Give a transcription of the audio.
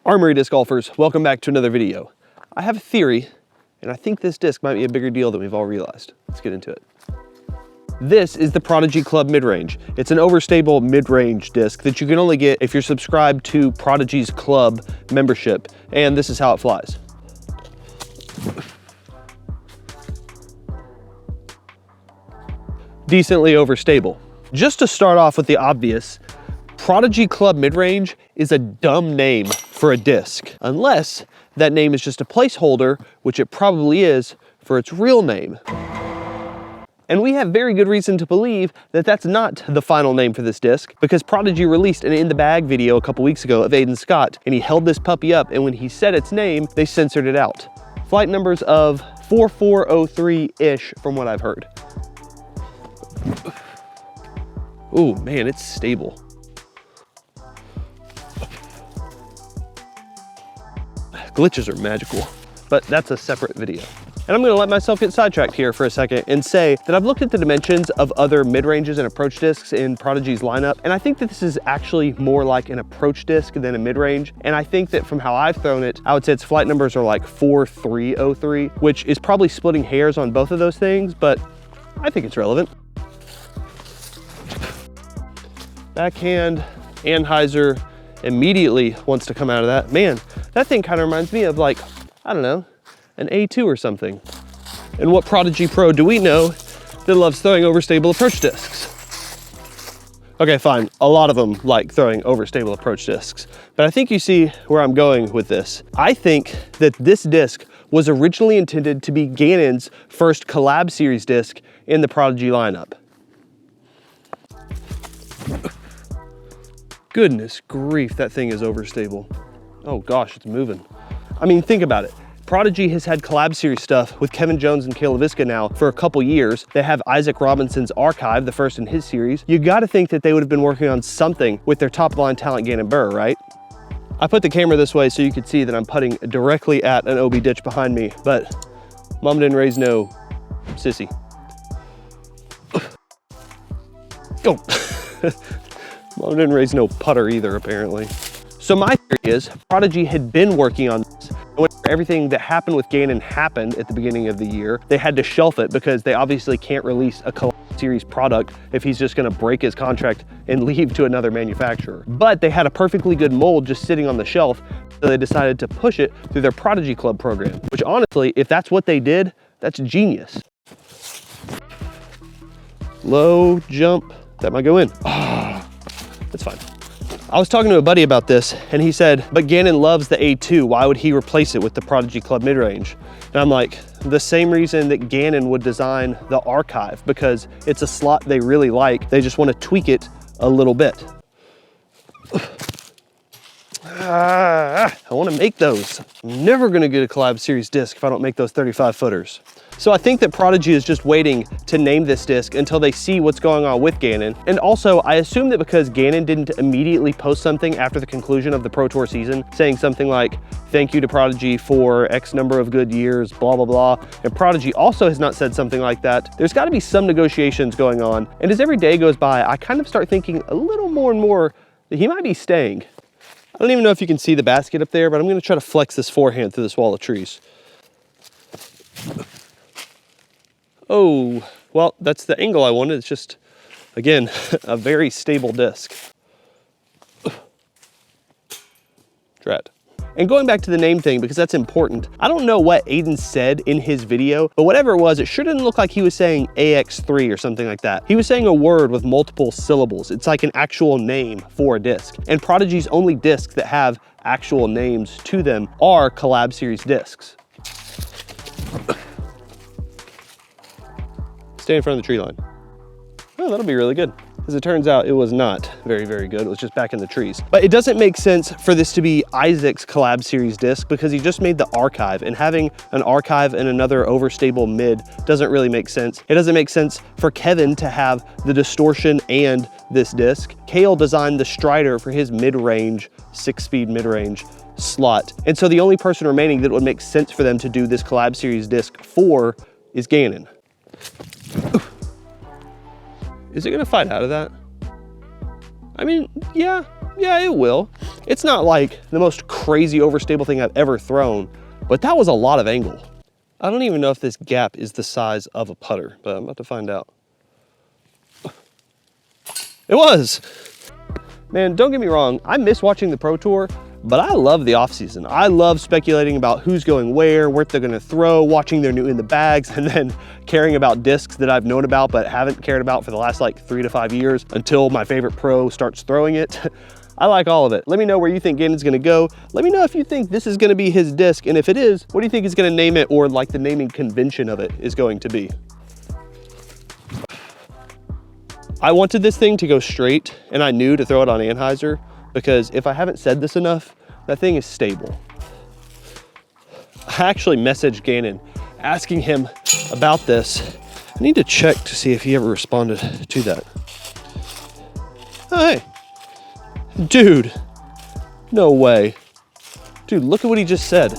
Armory disc golfers, welcome back to another video. I have a theory, and I think this disc might be a bigger deal than we've all realized. Let's get into it. This is the Prodigy Club mid-range. It's an overstable mid-range disc that you can only get if you're subscribed to Prodigy's Club membership, and this is how it flies. Decently overstable. Just to start off with the obvious, Prodigy Club mid-range is a dumb name for a disc, unless that name is just a placeholder, which it probably is, for its real name. And we have very good reason to believe that that's not the final name for this disc, because Prodigy released an in the bag video a couple weeks ago of Aiden Scott, and he held this puppy up, and when he said its name, they censored it out. Flight numbers of 4403-ish from what I've heard. Oh man, it's stable. Glitches are magical, but that's a separate video. And I'm gonna let myself get sidetracked here for a second and say that I've looked at the dimensions of other mid-ranges and approach discs in Prodigy's lineup, and I think that this is actually more like an approach disc than a mid-range. And I think that from how I've thrown it, I would say its flight numbers are like 4303, which is probably splitting hairs on both of those things, but I think it's relevant. Backhand, Anheuser immediately wants to come out of that. Man, that thing kind of reminds me of like, I don't know, an A2 or something. And what Prodigy Pro do we know that loves throwing overstable approach discs? Okay, fine, a lot of them like throwing overstable approach discs, but I think you see where I'm going with this. I think that this disc was originally intended to be Gannon's first Collab series disc in the Prodigy lineup. Goodness grief, that thing is overstable. Oh gosh, it's moving. I mean, think about it. Prodigy has had collab series stuff with Kevin Jones and Cale now for a couple years. They have Isaac Robinson's Archive, the first in his series. You gotta think that they would have been working on something with their top line talent, Gannon Buhr, right? I put the camera this way so you could see that I'm putting directly at an OB ditch behind me, but mom didn't raise no sissy. Go. Mom didn't raise no putter either, apparently. So my theory is Prodigy had been working on this. When everything that happened with Gannon happened at the beginning of the year, they had to shelf it because they obviously can't release a Collab series product if he's just gonna break his contract and leave to another manufacturer. But they had a perfectly good mold just sitting on the shelf, so they decided to push it through their Prodigy Club program, which honestly, if that's what they did, that's genius. Low jump, that might go in. That's fine. I was talking to a buddy about this and he said, but Gannon loves the A2, why would he replace it with the Prodigy Club mid-range? And I'm like, the same reason that Gannon would design the Archive, because it's a slot they really like. They just want to tweak it a little bit. I want to make those. I'm never going to get a Collab series disc if I don't make those 35 footers. So I think that Prodigy is just waiting to name this disc until they see what's going on with Gannon. And also, I assume that because Gannon didn't immediately post something after the conclusion of the Pro Tour season, saying something like, thank you to Prodigy for X number of good years, blah, blah, blah. And Prodigy also has not said something like that. There's gotta be some negotiations going on. And as every day goes by, I kind of start thinking a little more and more that he might be staying. I don't even know if you can see the basket up there, but I'm gonna try to flex this forehand through this wall of trees. Oh, well, that's the angle I wanted. It's just, again, a very stable disc. Drat. And going back to the name thing, because that's important, I don't know what Aiden said in his video, but whatever it was, it sure didn't look like he was saying AX3 or something like that. He was saying a word with multiple syllables. It's like an actual name for a disc. And Prodigy's only discs that have actual names to them are Collab series discs. Stay in front of the tree line. Oh, that'll be really good. As it turns out, it was not very, very good. It was just back in the trees. But it doesn't make sense for this to be Isaac's Collab series disc because he just made the Archive, and having an Archive and another overstable mid doesn't really make sense. It doesn't make sense for Kevin to have the Distortion and this disc. Cale designed the Strider for his mid-range, 6-speed mid-range slot. And so the only person remaining that would make sense for them to do this Collab series disc for is Gannon. Is it gonna fight out of that? I mean, yeah, Yeah, it will. It's not like the most crazy overstable thing I've ever thrown, but that was a lot of angle. I don't even know if this gap is the size of a putter, but I'm about to find out. It was. Man, don't get me wrong, I miss watching the Pro Tour, but I love the off-season. I love speculating about who's going where they're gonna throw, watching their new in the bags, and then caring about discs that I've known about but haven't cared about for the last like 3 to 5 years until my favorite pro starts throwing it. I like all of it. Let me know where you think Gannon's gonna go. Let me know if you think this is gonna be his disc, and if it is, what do you think he's gonna name it, or like the naming convention of it is going to be? I wanted this thing to go straight, and I knew to throw it on Anheuser, because if I haven't said this enough, that thing is stable. I actually messaged Gannon asking him about this. I need to check to see if he ever responded to that. Oh, hey. Dude, no way. Dude, look at what he just said.